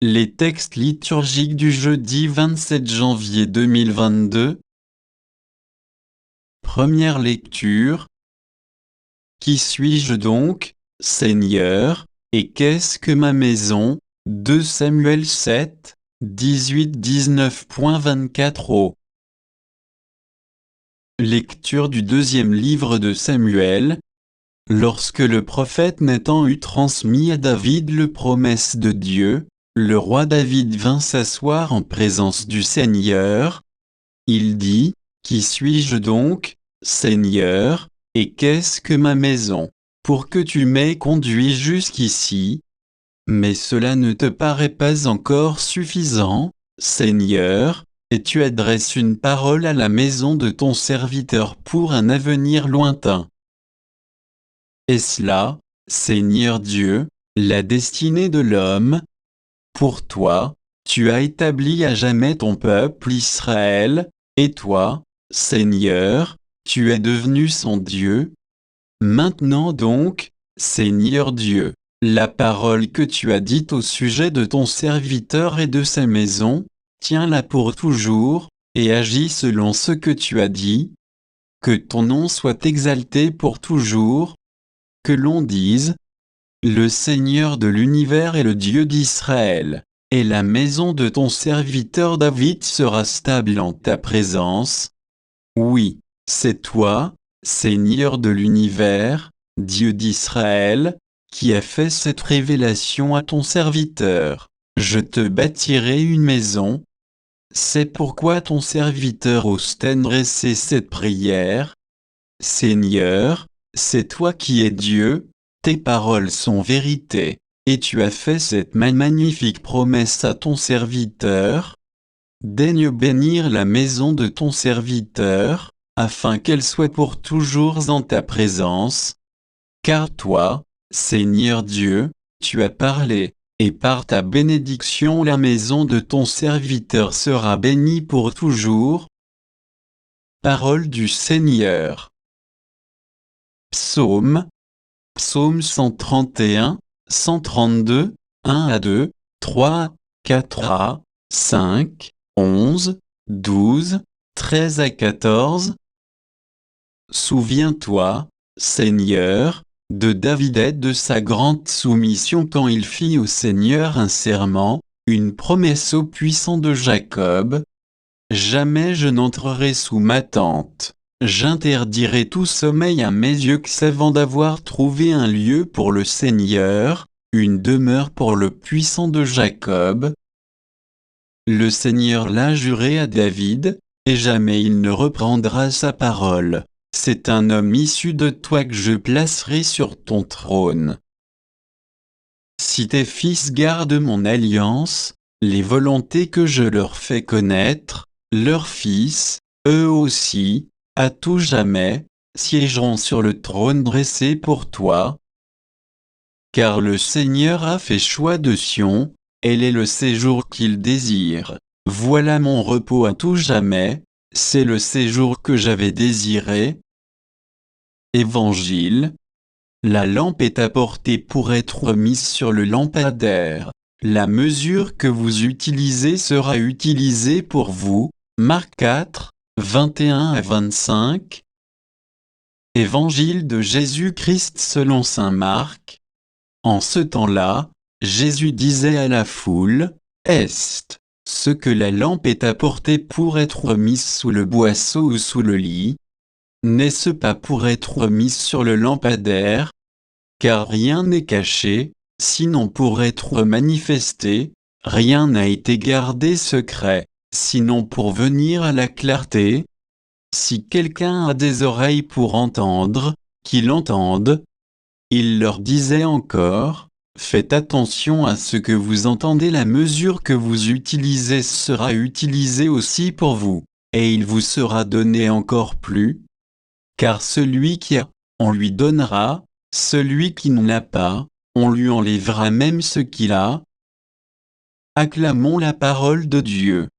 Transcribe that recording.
Les textes liturgiques du jeudi 27 janvier 2022. Première lecture. Qui suis-je donc, Seigneur, et qu'est-ce que ma maison? 2 Samuel 7, 18-19.24. Lecture du deuxième livre de Samuel. Lorsque le prophète Nathan eut transmis à David le promesse de Dieu, le roi David vint s'asseoir en présence du Seigneur. Il dit, « Qui suis-je donc, Seigneur, et qu'est-ce que ma maison, pour que tu m'aies conduit jusqu'ici? Mais cela ne te paraît pas encore suffisant, Seigneur, et tu adresses une parole à la maison de ton serviteur pour un avenir lointain. Est-ce là, Seigneur Dieu, la destinée de l'homme? Pour toi, tu as établi à jamais ton peuple Israël, et toi, Seigneur, tu es devenu son Dieu. Maintenant donc, Seigneur Dieu, la parole que tu as dite au sujet de ton serviteur et de sa maison, tiens-la pour toujours, et agis selon ce que tu as dit. Que ton nom soit exalté pour toujours. Que l'on dise, le Seigneur de l'univers est le Dieu d'Israël, et la maison de ton serviteur David sera stable en ta présence. Oui, c'est toi, Seigneur de l'univers, Dieu d'Israël, qui a fait cette révélation à ton serviteur. Je te bâtirai une maison. C'est pourquoi ton serviteur ose t'adresser cette prière. Seigneur, c'est toi qui es Dieu. Tes paroles sont vérité, et tu as fait cette magnifique promesse à ton serviteur. Daigne bénir la maison de ton serviteur, afin qu'elle soit pour toujours en ta présence. Car toi, Seigneur Dieu, tu as parlé, et par ta bénédiction la maison de ton serviteur sera bénie pour toujours. Parole du Seigneur. Psaume. Psaume 131, 132, 1 à 2, 3, 4 à 5, 11, 12, 13 à 14. Souviens-toi, Seigneur, de David et de sa grande soumission quand il fit au Seigneur un serment, une promesse au puissant de Jacob. Jamais je n'entrerai sous ma tente. J'interdirai tout sommeil à mes yeux qu'avant d'avoir trouvé un lieu pour le Seigneur, une demeure pour le puissant de Jacob. Le Seigneur l'a juré à David, et jamais il ne reprendra sa parole. C'est un homme issu de toi que je placerai sur ton trône. Si tes fils gardent mon alliance, les volontés que je leur fais connaître, leurs fils, eux aussi, à tout jamais, siégeront sur le trône dressé pour toi. Car le Seigneur a fait choix de Sion, elle est le séjour qu'il désire. Voilà mon repos à tout jamais, c'est le séjour que j'avais désiré. Évangile. La lampe est apportée pour être mise sur le lampadaire. La mesure que vous utilisez sera utilisée pour vous. Marc 4, 21 à 25. Évangile de Jésus-Christ selon saint Marc. En ce temps-là, Jésus disait à la foule, « Est ce que la lampe est apportée pour être mise sous le boisseau ou sous le lit? N'est-ce pas pour être mise sur le lampadaire? Car rien n'est caché, sinon pour être manifesté, rien n'a été gardé secret, sinon pour venir à la clarté. Si quelqu'un a des oreilles pour entendre, qu'il entende. » Il leur disait encore, « Faites attention à ce que vous entendez, la mesure que vous utilisez sera utilisée aussi pour vous, et il vous sera donné encore plus. Car celui qui a, on lui donnera, celui qui n'en a pas, on lui enlèvera même ce qu'il a. » Acclamons la parole de Dieu.